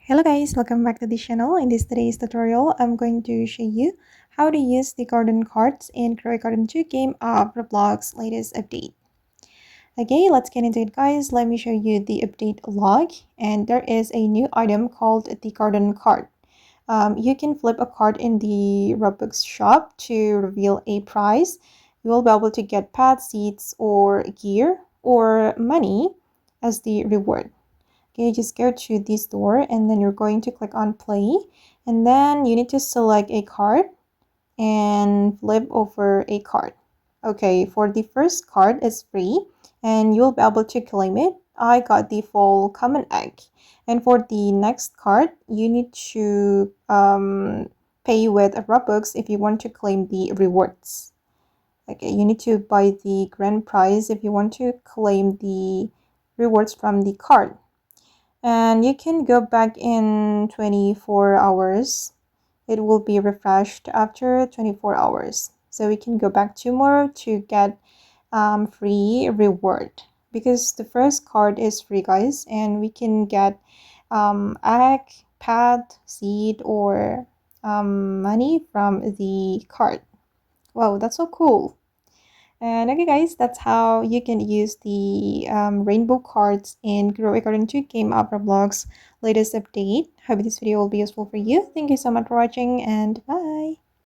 Hello guys, welcome back to the channel. In this today's tutorial, I'm going to show you how to use the garden cards in Grow a Garden 2 game of Roblox latest update. Okay, let's get into it guys. Let me show you the update log, and there is a new item called the garden card. You can flip a card in the Robux shop to reveal a prize. You will be able to get pads, seeds, or gear, or money as the reward. Okay, just go to this store and then you're going to click on play, and then you need to select a card and flip over a card. Okay, for the first card it's free and you'll be able to claim it. I got the full common egg. And for the next card, you need to pay with a Robux if you want to claim the rewards. Okay, you need to buy the grand prize if you want to claim the rewards from the card. And you can go back in 24 hours. It will be refreshed after 24 hours. So we can go back tomorrow to get free reward, because the first card is free guys, and we can get egg, pad, seed, or money from the card. Wow, that's so cool. And okay guys, that's how you can use the rainbow cards in Grow a Garden 2 game of Roblox latest update. Hope this video will be useful for you. Thank you so much for watching, and bye.